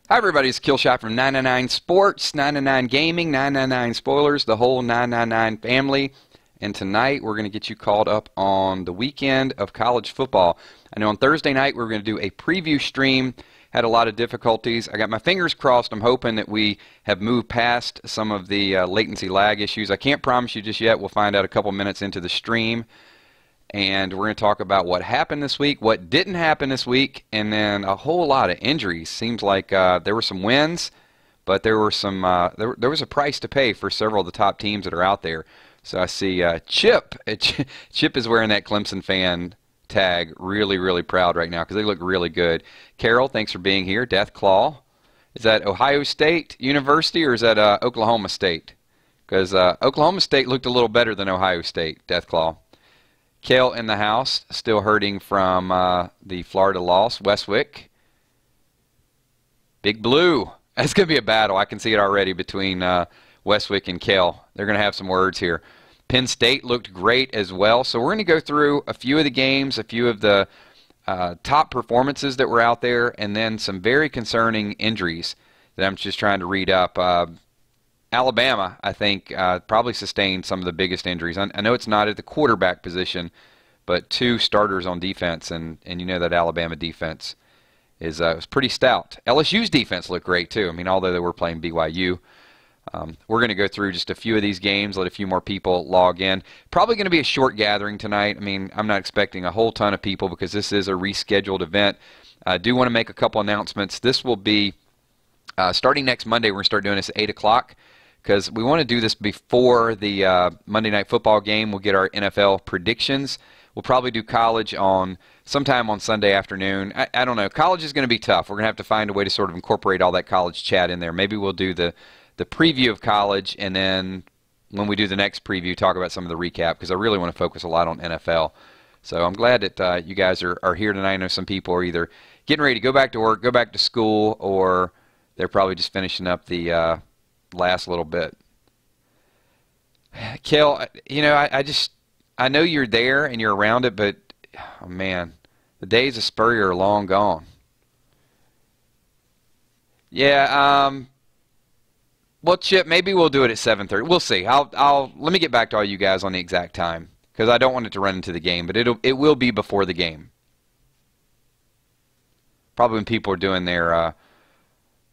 Hi everybody, it's Killshot from 999 Sports, 999 Gaming, 999 Spoilers, the whole 999 family. And tonight we're going to get you caught up on the weekend of college football. I know on Thursday night we were going to do a preview stream. Had a lot of difficulties. I got my fingers crossed. I'm hoping that we have moved past some of the latency lag issues. I can't promise you just yet. We'll find out a couple minutes into the stream. And we're going to talk about what happened this week, what didn't happen this week, and then a whole lot of injuries. Seems like there were some wins, but there were some there was a price to pay for several of the top teams that are out there. So I see Chip. Chip is wearing that Clemson fan tag. Really, really proud right now because they look really good. Carol, thanks for being here. Deathclaw. Is that Ohio State University or is that Oklahoma State? Because Oklahoma State looked a little better than Ohio State. Deathclaw. Kale in the house, still hurting from the Florida loss. Westwick. Big Blue. That's going to be a battle. I can see it already between Westwick and Kale. They're going to have some words here. Penn State looked great as well. So we're going to go through a few of the games, a few of the top performances that were out there, and then some very concerning injuries that I'm just trying to read up. Alabama, I think, probably sustained some of the biggest injuries. I know it's not at the quarterback position, but two starters on defense, and you know that Alabama defense is was pretty stout. LSU's defense looked great, too. I mean, although they were playing BYU. We're going to go through just a few of these games, let a few more people log in. Probably going to be a short gathering tonight. I mean, I'm not expecting a whole ton of people because this is a rescheduled event. I do want to make a couple announcements. This will be starting next Monday. We're going to start doing this at 8 o'clock. Because we want to do this before the Monday Night Football game. We'll get our NFL predictions. We'll probably do college on sometime on Sunday afternoon. I don't know. College is going to be tough. We're going to have to find a way to sort of incorporate all that college chat in there. Maybe we'll do the preview of college, and then when we do the next preview, talk about some of the recap, because I really want to focus a lot on NFL. So I'm glad that you guys are here tonight. I know some people are either getting ready to go back to work, go back to school, or they're probably just finishing up the last little bit. Kel, you know, I know you're there and you're around it, but oh man, the days of Spurrier are long gone. Yeah, well, Chip, maybe we'll do it at 7:30. We'll see. Let me get back to all you guys on the exact time because I don't want it to run into the game, but it will be before the game. Probably when people are doing their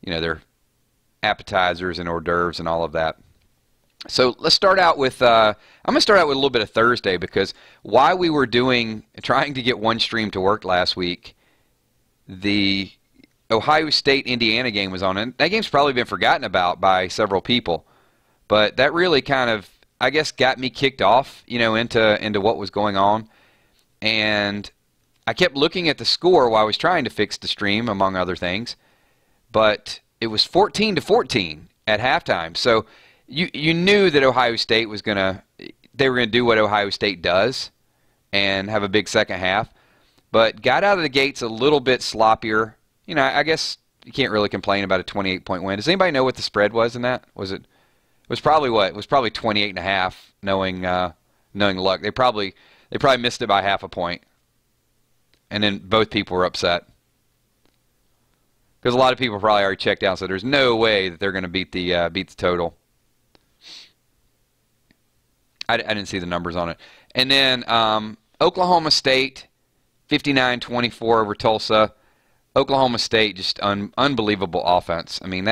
their appetizers and hors d'oeuvres and all of that. So let's start out with I'm going to start out with a little bit of Thursday, because while we were trying to get one stream to work last week, the Ohio State-Indiana game was on, and that game's probably been forgotten about by several people, but that really kind of, I guess, got me kicked off, into what was going on. And I kept looking at the score while I was trying to fix the stream, among other things, but it was 14-14 at halftime. So you knew that Ohio State was they were gonna do what Ohio State does and have a big second half, but got out of the gates a little bit sloppier. I guess you can't really complain about a 28-point win. Does anybody know what the spread was in that? It was probably what? It was probably 28.5, knowing luck. They probably missed it by half a point, and then both people were upset. Because a lot of people probably already checked out, so there's no way that they're going to beat the total. I didn't see the numbers on it. And then Oklahoma State, 59-24 over Tulsa. Oklahoma State, just unbelievable offense. I mean,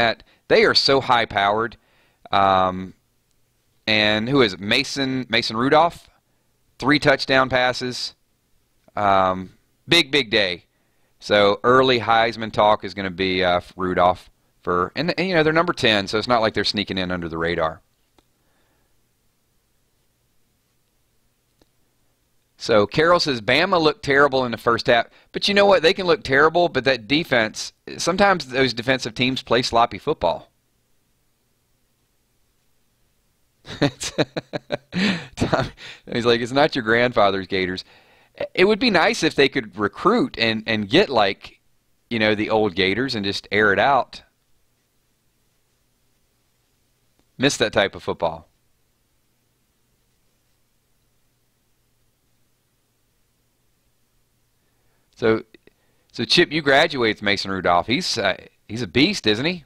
they are so high-powered. And who is it? Mason Rudolph, 3 touchdown passes. Big day. So early Heisman talk is going to be Rudolph and they're number 10, so it's not like they're sneaking in under the radar. So Carol says Bama looked terrible in the first half, but you know what? They can look terrible, but that defense, sometimes those defensive teams play sloppy football. He's like, it's not your grandfather's Gators. It would be nice if they could recruit and get the old Gators and just air it out. Miss that type of football. So Chip, you graduated with Mason Rudolph. He's He's a beast, isn't he?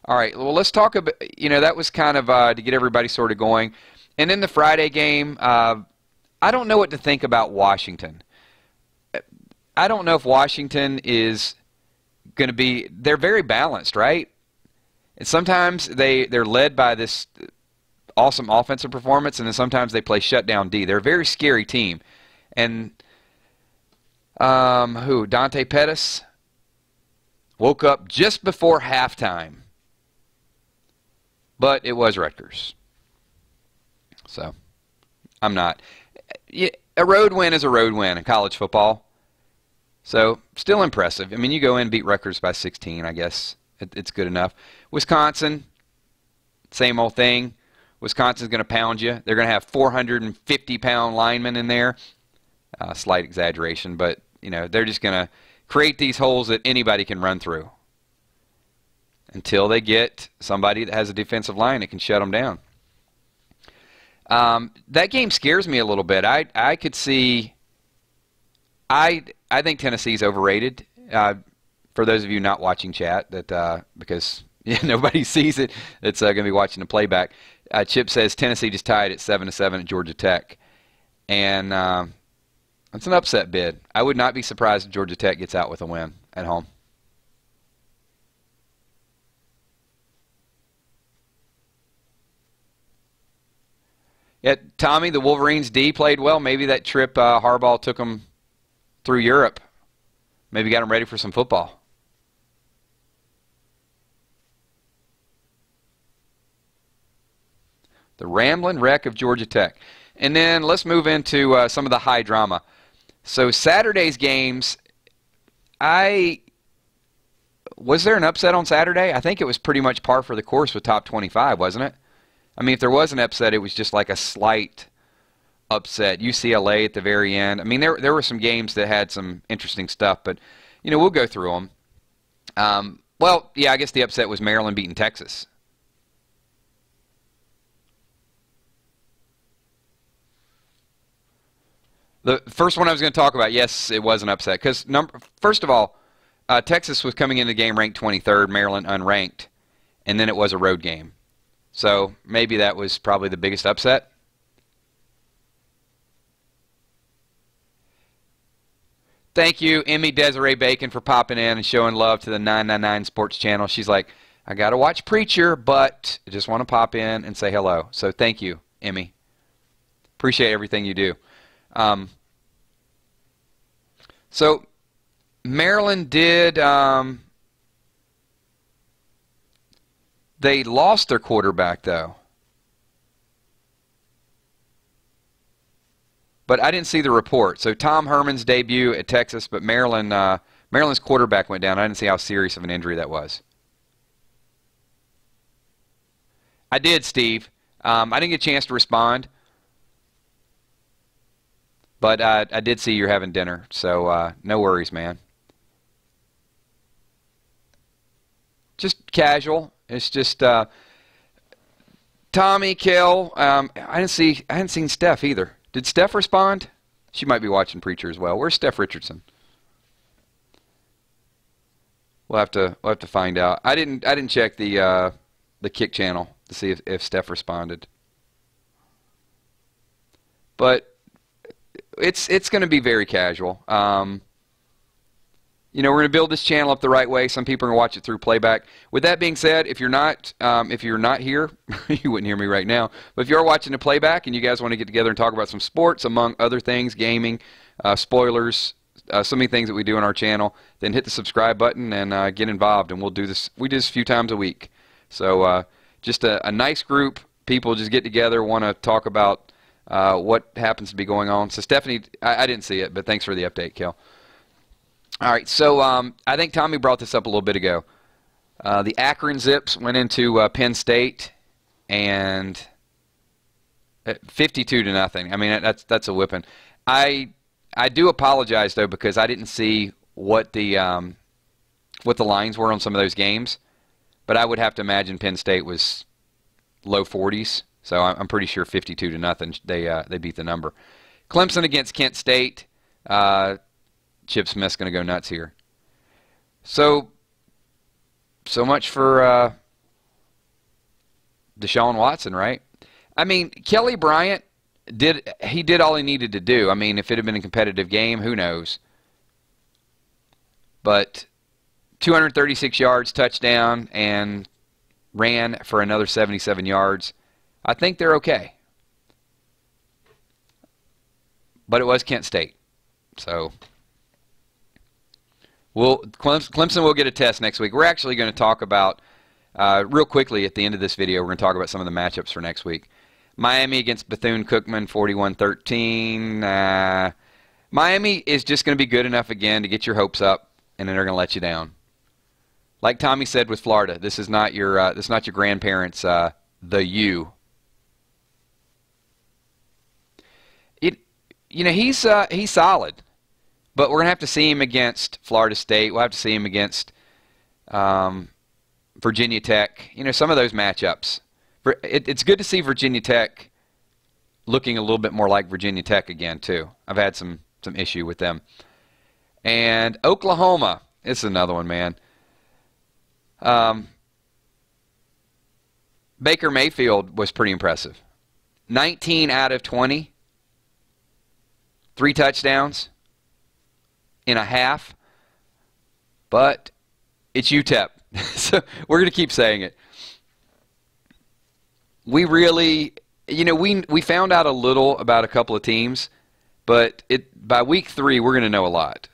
All right, well, let's talk about, that was kind of to get everybody sort of going. And then the Friday game, I don't know what to think about Washington. I don't know if Washington is going to be, they're very balanced, right? And sometimes they're led by this awesome offensive performance, and then sometimes they play shutdown D. They're a very scary team. And Dante Pettis woke up just before halftime. But it was Rutgers. So, I'm not. A road win is a road win in college football. So, still impressive. I mean, you go in and beat Rutgers by 16, I guess. It's good enough. Wisconsin, same old thing. Wisconsin's going to pound you. They're going to have 450-pound linemen in there. Slight exaggeration, but, they're just going to create these holes that anybody can run through until they get somebody that has a defensive line that can shut them down. That game scares me a little bit. I could see. I think Tennessee's overrated. For those of you not watching chat, that because nobody sees it, that's going to be watching the playback. Chip says Tennessee just tied at 7-7 at Georgia Tech, and it's an upset bid. I would not be surprised if Georgia Tech gets out with a win at home. Yeah, Tommy, the Wolverines D played well. Maybe that trip Harbaugh took them through Europe. Maybe got them ready for some football. The rambling wreck of Georgia Tech. And then let's move into some of the high drama. So Saturday's games, was there an upset on Saturday? I think it was pretty much par for the course with top 25, wasn't it? I mean, if there was an upset, it was just like a slight upset. UCLA at the very end. I mean, there were some games that had some interesting stuff, but, we'll go through them. Well, yeah, I guess the upset was Maryland beating Texas. The first one I was going to talk about, yes, it was an upset. Because, first of all, Texas was coming into the game ranked 23rd, Maryland unranked, and then it was a road game. So maybe that was probably the biggest upset. Thank you, Emmy Desiree Bacon, for popping in and showing love to the 999 Sports channel. She's like, I got to watch Preacher, but I just want to pop in and say hello. So thank you, Emmy. Appreciate everything you do. So Maryland did... They lost their quarterback, though. But I didn't see the report. So Tom Herman's debut at Texas, but Maryland's quarterback went down. I didn't see how serious of an injury that was. I did, Steve. I didn't get a chance to respond. But I did see you're having dinner, so no worries, man. Just casual. It's just Tommy, Kel. I hadn't seen Steph either. Did Steph respond? She might be watching Preacher as well. Where's Steph Richardson? We'll have to find out. I didn't check the Kick channel to see if Steph responded. But it's going to be very casual. We're going to build this channel up the right way. Some people are going to watch it through playback. With that being said, if you're not here, you wouldn't hear me right now. But if you are watching the playback and you guys want to get together and talk about some sports, among other things, gaming, spoilers, so many things that we do on our channel, then hit the subscribe button and get involved. And we'll do this. We do this a few times a week. So just a nice group. People just get together, want to talk about what happens to be going on. So Stephanie, I didn't see it, but thanks for the update, Kel. All right, so I think Tommy brought this up a little bit ago. The Akron Zips went into Penn State, and 52-0. I mean, that's a whipping. I do apologize though, because I didn't see what the lines were on some of those games, but I would have to imagine Penn State was low 40s. So I'm pretty sure 52-0. They beat the number. Clemson against Kent State. Chip Smith's going to go nuts here. So much for Deshaun Watson, right? I mean, Kelly Bryant did all he needed to do. I mean, if it had been a competitive game, who knows? But 236 yards, touchdown, and ran for another 77 yards. I think they're okay. But it was Kent State. So Clemson will get a test next week. We're actually going to talk about, real quickly at the end of this video, we're going to talk about some of the matchups for next week. Miami against Bethune-Cookman, 41-13. Miami is just going to be good enough again to get your hopes up, and then they're going to let you down. Like Tommy said with Florida, this is not your grandparents' the U. He's solid, but we're gonna have to see him against Florida State. We'll have to see him against Virginia Tech. Some of those matchups. It's good to see Virginia Tech looking a little bit more like Virginia Tech again too. I've had some issue with them. And Oklahoma, this is another one, man. Baker Mayfield was pretty impressive. 19 out of 20. 3 touchdowns in a half. But it's UTEP. So we're going to keep saying it. We really, we found out a little about a couple of teams, but by week 3 we're going to know a lot.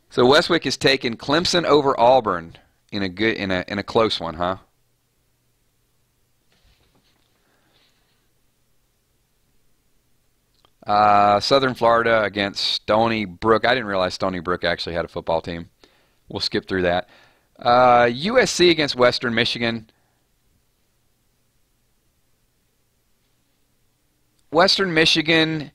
So Westwick has taken Clemson over Auburn in a close one, huh? Southern Florida against Stony Brook. I didn't realize Stony Brook actually had a football team. We'll skip through that. USC against Western Michigan. Western Michigan,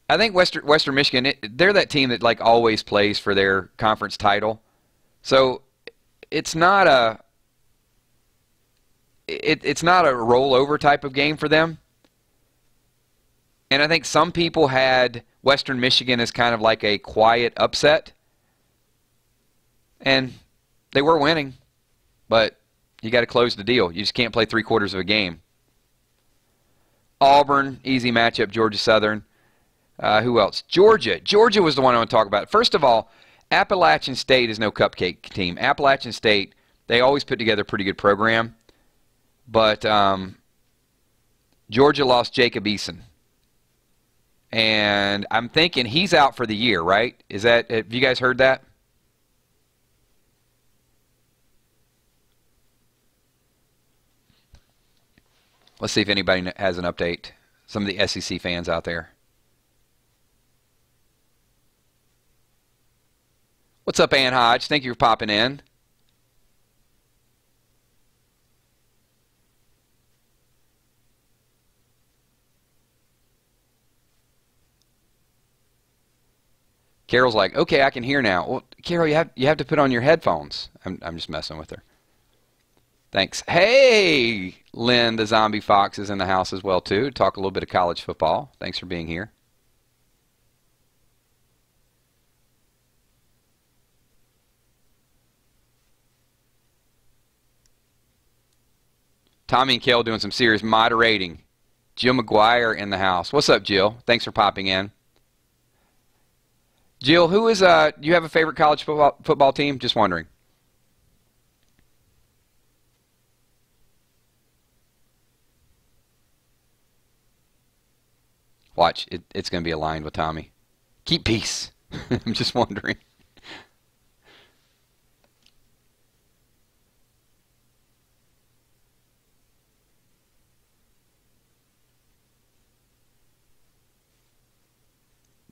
I think Western Michigan, they're that team that like always plays for their conference title. So it's not a rollover type of game for them. And I think some people had Western Michigan as kind of like a quiet upset. And they were winning, but you got to close the deal. You just can't play 3/4 of a game. Auburn, easy matchup, Georgia Southern. Who else? Georgia. Georgia was the one I want to talk about. First of all, Appalachian State is no cupcake team. Appalachian State, they always put together a pretty good program. But Georgia lost Jacob Eason. And I'm thinking he's out for the year, right? Have you guys heard that? Let's see if anybody has an update. Some of the SEC fans out there. What's up, Ann Hodge? Thank you for popping in. Carol's like, okay, I can hear now. Well, Carol, you have to put on your headphones. I'm just messing with her. Thanks. Hey, Lynn, the Zombie Fox is in the house as well, too. Talk a little bit of college football. Thanks for being here. Tommy and Kel doing some serious moderating. Jill McGuire in the house. What's up, Jill? Thanks for popping in. Jill, do you have a favorite college football team? Just wondering. Watch, it's going to be aligned with Tommy. Keep peace. I'm just wondering.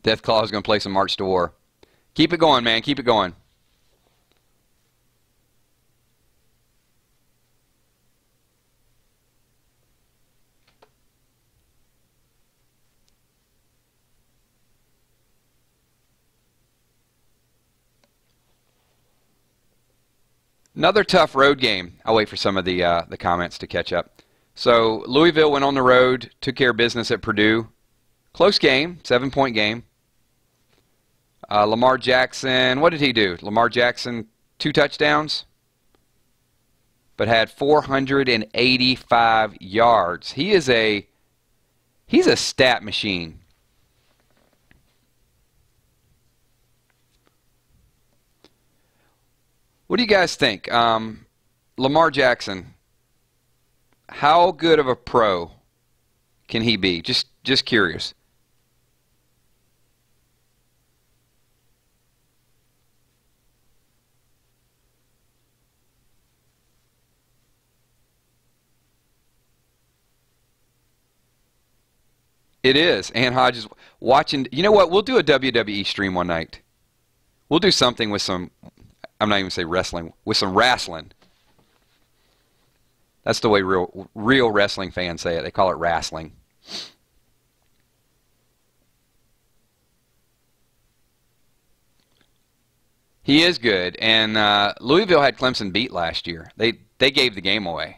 Deathclaw is going to play some March to War. Keep it going, man. Keep it going. Another tough road game. I'll wait for some of the comments to catch up. So Louisville went on the road, took care of business at Purdue. Close game, 7-point game. Lamar Jackson, what did he do? Lamar Jackson, 2 touchdowns, but had 485 yards. He's a stat machine. What do you guys think? Lamar Jackson, how good of a pro can he be? Just curious. It is. Ann Hodges watching. You know what? We'll do a WWE stream one night. We'll do something with some, I'm not even say wrestling, with some wrestling. That's the way real wrestling fans say it. They call it wrestling. He is good. And Louisville had Clemson beat last year. They gave the game away.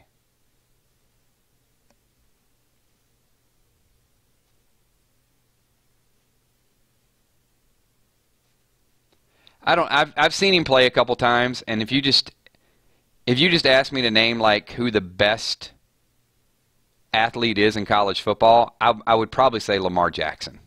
I've seen him play a couple times, and if you just ask me to name like who the best athlete is in college football, I would probably say Lamar Jackson.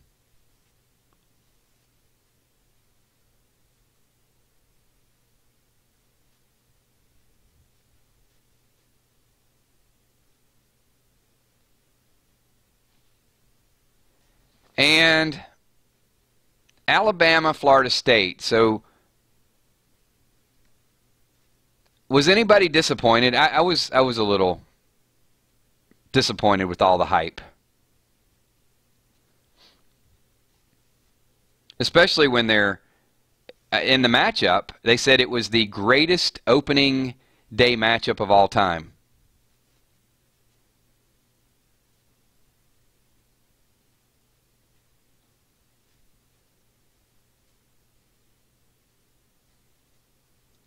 And Alabama, Florida State. So was anybody disappointed? I was a little disappointed with all the hype. Especially when they're in the matchup, they said it was the greatest opening day matchup of all time.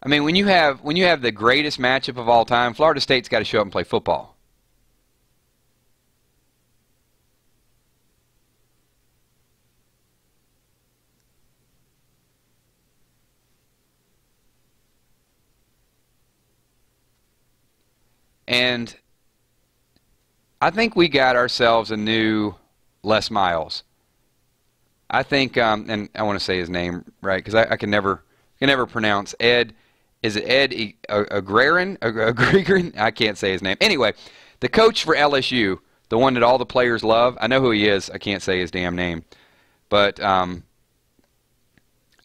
I mean, when you have the greatest matchup of all time, Florida State's got to show up and play football. And I think we got ourselves a new Les Miles. I think, and I want to say his name right because I can never pronounce Ed. Is it Ed Agregarin? I can't say his name. Anyway, the coach for LSU, the one that all the players love, I know who he is. I can't say his damn name. But I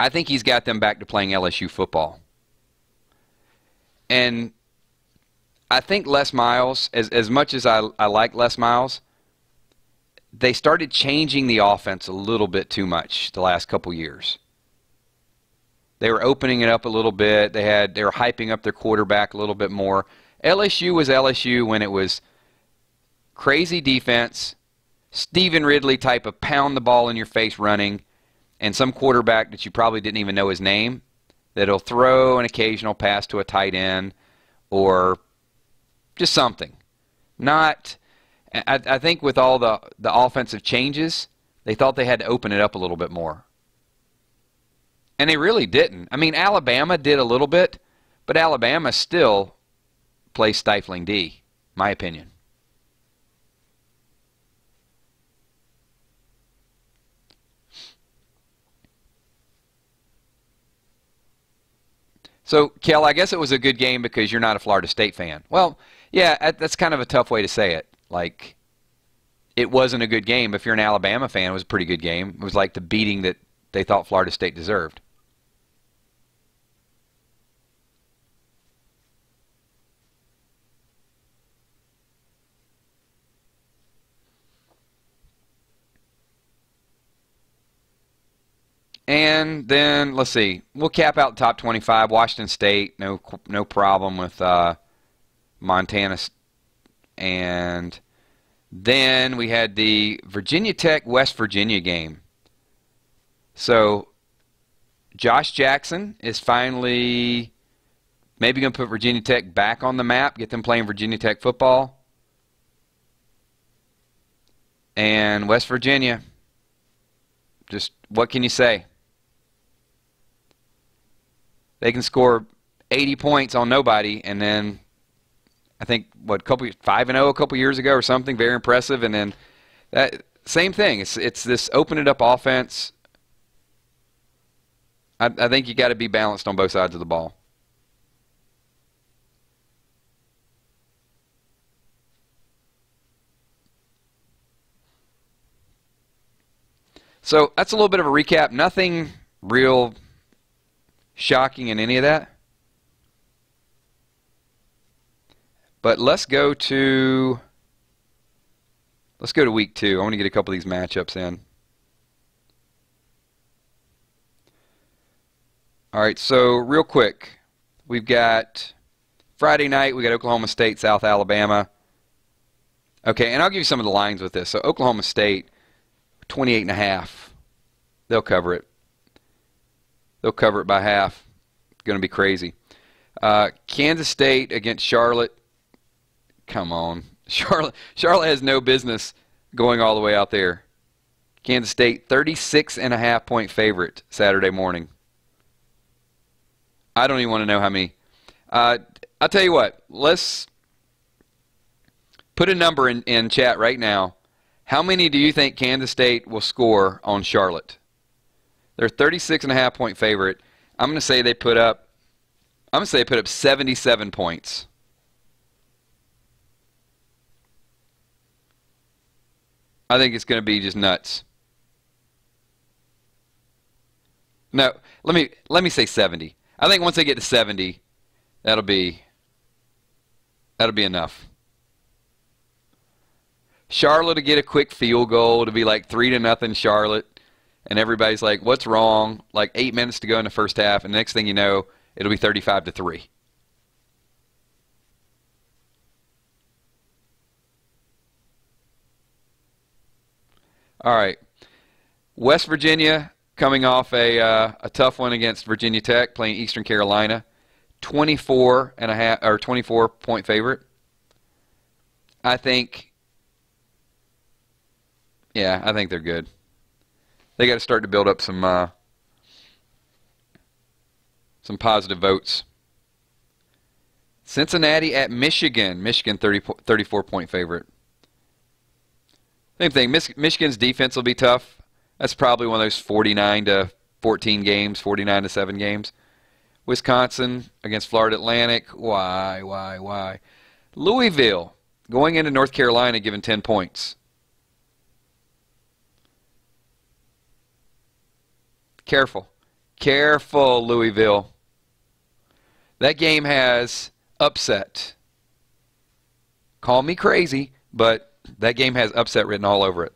think he's got them back to playing LSU football. And I think Les Miles, as much as I like Les Miles, they started changing the offense a little bit too much the last couple years. They were opening it up a little bit. They were hyping up their quarterback a little bit more. LSU was LSU when it was crazy defense, Stephen Ridley type of pound the ball in your face running, and some quarterback that you probably didn't even know his name that'll throw an occasional pass to a tight end or just something. I think with all the offensive changes, they thought they had to open it up a little bit more. And they really didn't. I mean, Alabama did a little bit, but Alabama still plays stifling D, my opinion. So, Kel, I guess it was a good game because you're not a Florida State fan. Well, yeah, that's kind of a tough way to say it. Like, it wasn't a good game. If you're an Alabama fan, it was a pretty good game. It was like the beating that they thought Florida State deserved. And then, let's see, we'll cap out the top 25. Washington State, no problem with Montana. And then we had the Virginia Tech West Virginia game. So Josh Jackson is finally maybe going to put Virginia Tech back on the map, get them playing Virginia Tech football. And West Virginia, just what can you say? They can score 80 points on nobody, and then I think, 5-0 a couple years ago or something, very impressive. And then that same thing. It's this open it up offense. I think you got to be balanced on both sides of the ball. So that's a little bit of a recap. Nothing real shocking in any of that. But let's go to week 2. I want to get a couple of these matchups in. All right, so real quick, we've got Friday night, we got Oklahoma State, South Alabama. Okay, and I'll give you some of the lines with this. So Oklahoma State, 28.5. They'll cover it. They'll cover it by half. It's going to be crazy. Kansas State against Charlotte. Come on. Charlotte has no business going all the way out there. Kansas State, 36.5 point favorite Saturday morning. I don't even want to know how many. I'll tell you what. Let's put a number in chat right now. How many do you think Kansas State will score on Charlotte? They're 36.5 point favorite. I'm going to say they put up 77 points. I think it's going to be just nuts. No, let me say 70. I think once they get to 70, that'll be enough. Charlotte to get a quick field goal to be like 3-0 Charlotte, and everybody's like, "What's wrong?" Like 8 minutes to go in the first half, and the next thing you know, it'll be 35-3. All right, West Virginia coming off a tough one against Virginia Tech, playing Eastern Carolina, 24.5 or 24 point favorite. I think they're good. They got to start to build up some positive votes. Cincinnati at Michigan. Michigan 34 point favorite. Same thing. Michigan's defense will be tough. That's probably one of those 49-14 games, 49-7 games. Wisconsin against Florida Atlantic. Why? Louisville going into North Carolina given 10 points. Careful, Louisville. That game has upset. Call me crazy, but that game has upset written all over it.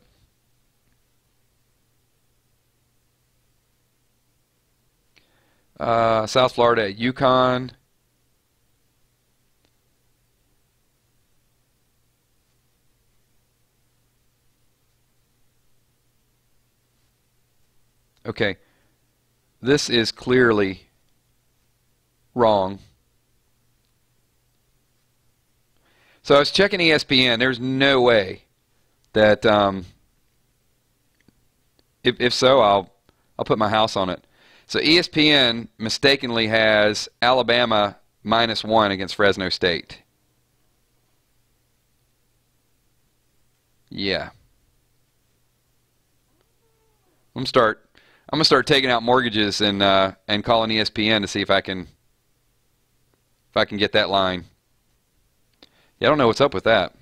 South Florida at UConn. Okay. This is clearly wrong. So I was checking ESPN. There's no way that if so, I'll put my house on it. So ESPN mistakenly has Alabama -1 against Fresno State. Yeah. I'm gonna start taking out mortgages and calling ESPN to see if I can get that line. Yeah, I don't know what's up with that.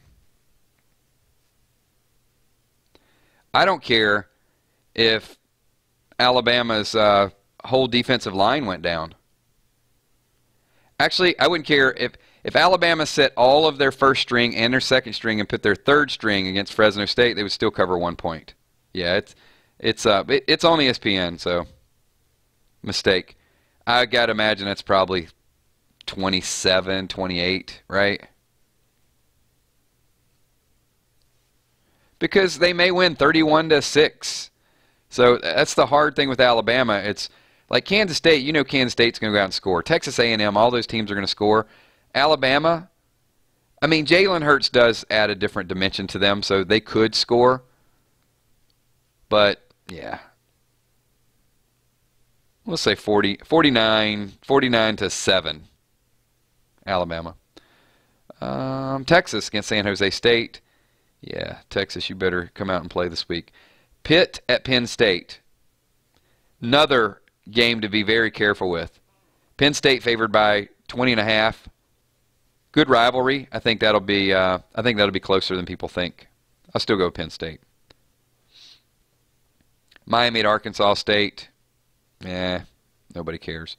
I don't care if Alabama's whole defensive line went down. Actually, I wouldn't care if Alabama set all of their first string and their second string and put their third string against Fresno State, they would still cover 1 point. Yeah, it's on ESPN, so mistake. I gotta imagine that's probably 27, 28, right? Because they may win 31-6. So that's the hard thing with Alabama. It's like Kansas State. You know Kansas State's going to go out and score. Texas A&M, all those teams are going to score. Alabama, I mean, Jalen Hurts does add a different dimension to them, so they could score. But, yeah. Let's say 49 to 7, Alabama. Texas against San Jose State. Yeah, Texas, you better come out and play this week. Pitt at Penn State. Another game to be very careful with. Penn State favored by 20.5. Good rivalry. I think that'll be closer than people think. I'll still go with Penn State. Miami at Arkansas State. Nobody cares.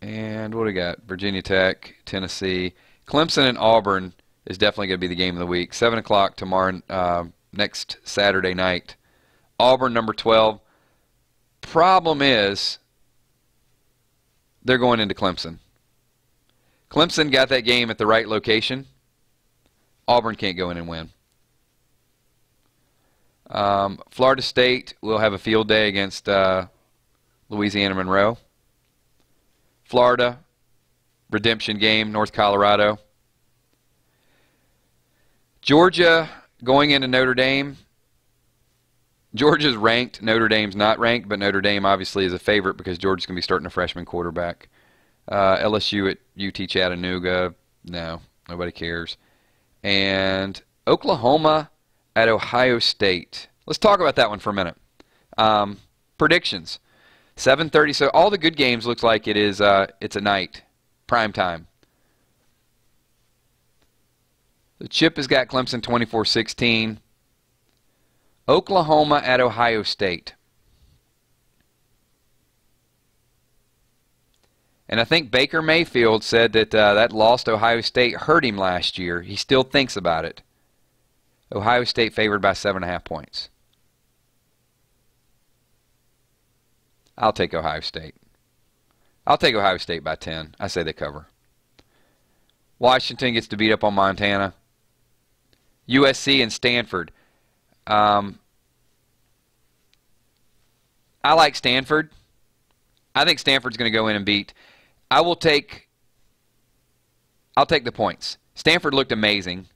And what do we got? Virginia Tech, Tennessee. Clemson and Auburn is definitely going to be the game of the week. 7 o'clock tomorrow, next Saturday night. Auburn, number 12. Problem is, they're going into Clemson. Clemson got that game at the right location. Auburn can't go in and win. Florida State will have a field day against Louisiana Monroe. Florida, redemption game, North Colorado. Georgia going into Notre Dame. Georgia's ranked, Notre Dame's not ranked, but Notre Dame obviously is a favorite because Georgia's going to be starting a freshman quarterback. LSU at UT Chattanooga, no, nobody cares. And Oklahoma at Ohio State. Let's talk about that one for a minute. Predictions. 7:30. So all the good games looks like it's a night, prime time. The Chip has got Clemson 24-16. Oklahoma at Ohio State. And I think Baker Mayfield said that that loss to Ohio State hurt him last year. He still thinks about it. Ohio State favored by 7.5 points. I'll take Ohio State. I'll take Ohio State by 10. I say they cover. Washington gets to beat up on Montana. USC and Stanford. I like Stanford. I think Stanford's going to go in and beat. I'll take the points. Stanford looked amazing.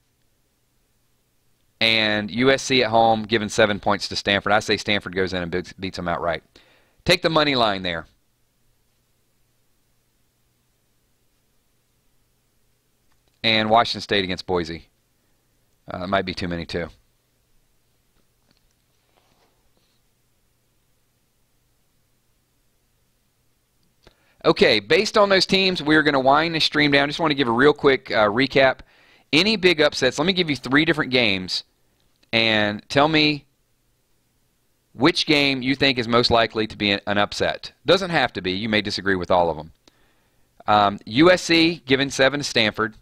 And USC at home giving 7 points to Stanford. I say Stanford goes in and beats them outright. Take the money line there. And Washington State against Boise. It might be too many too. Okay, based on those teams, we're going to wind this stream down. Just want to give a real quick recap. Any big upsets, let me give you 3 different games and tell me which game you think is most likely to be an upset. Doesn't have to be. You may disagree with all of them. USC giving 7 to Stanford.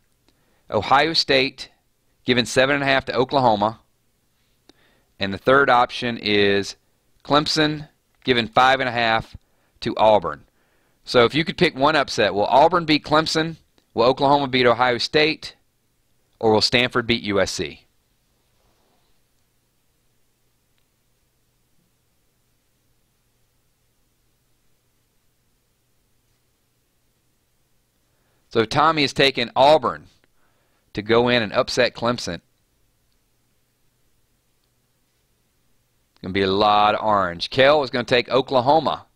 Ohio State giving 7.5 to Oklahoma. And the third option is Clemson giving 5.5 to Auburn. So if you could pick one upset, will Auburn beat Clemson? Will Oklahoma beat Ohio State? Or will Stanford beat USC? So Tommy has taken Auburn to go in and upset Clemson. It's going to be a lot of orange. Kel is going to take Oklahoma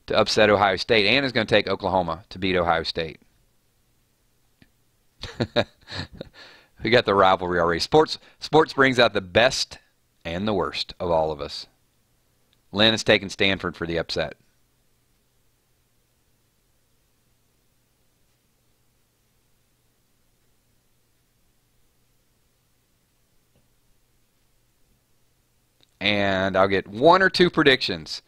to upset Ohio State. Anna's going to take Oklahoma to beat Ohio State. We got the rivalry already. Sports brings out the best and the worst of all of us. Lynn has taken Stanford for the upset. And I'll get 1 or 2 predictions.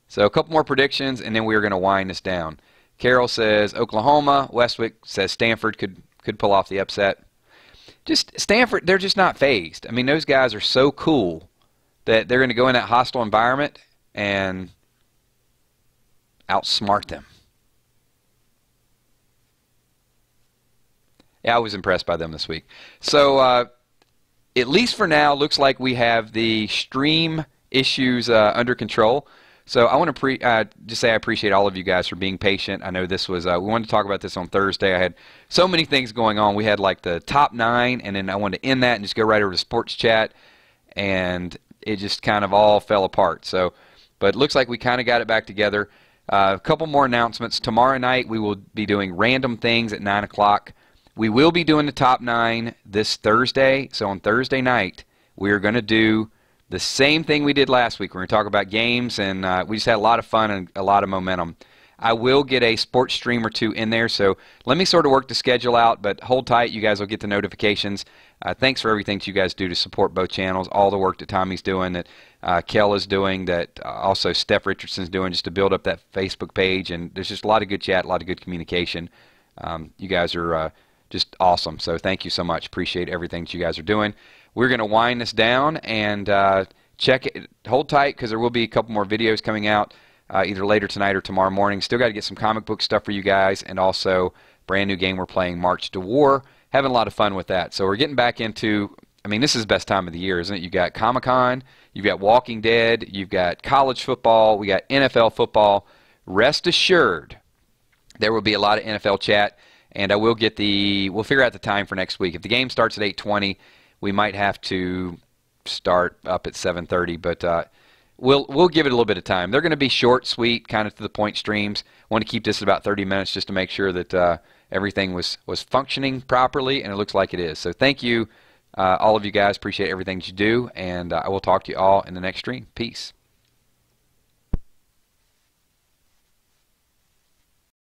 So a couple more predictions, and then we're going to wind this down. Carol says Oklahoma. Westwick says Stanford could pull off the upset. Just Stanford, they're just not phased. I mean, those guys are so cool that they're going to go in that hostile environment and outsmart them. Yeah, I was impressed by them this week. So at least for now, looks like we have the stream issues under control. So I want to just say I appreciate all of you guys for being patient. I know this was, we wanted to talk about this on Thursday. I had so many things going on. We had like the top 9, and then I wanted to end that and just go right over to sports chat. and it just kind of all fell apart. So, but it looks like we kind of got it back together. A couple more announcements. Tomorrow night we will be doing random things at 9 o'clock. We will be doing the top 9 this Thursday. So on Thursday night, we are going to do the same thing we did last week. We're going to talk about games, and we just had a lot of fun and a lot of momentum. I will get a sports stream or two in there, so let me sort of work the schedule out, but hold tight. You guys will get the notifications. Thanks for everything that you guys do to support both channels, all the work that Tommy's doing, that Kel is doing, that also Steph Richardson's doing just to build up that Facebook page, and there's just a lot of good chat, a lot of good communication. You guys are just awesome, so thank you so much. Appreciate everything that you guys are doing. We're going to wind this down and check it. Hold tight because there will be a couple more videos coming out either later tonight or tomorrow morning. Still got to get some comic book stuff for you guys, and also brand new game we're playing, March to War. Having a lot of fun with that. So we're getting back into, I mean, this is the best time of the year, isn't it? You've got Comic-Con, you've got Walking Dead, you've got college football, we got NFL football. Rest assured, there will be a lot of NFL chat, and we'll figure out the time for next week. If the game starts at 8:20, we might have to start up at 7:30, but we'll give it a little bit of time. They're going to be short, sweet, kind of to the point streams. Want to keep this at about 30 minutes just to make sure that everything was functioning properly, and it looks like it is. So thank you, all of you guys. Appreciate everything that you do, and I will talk to you all in the next stream. Peace.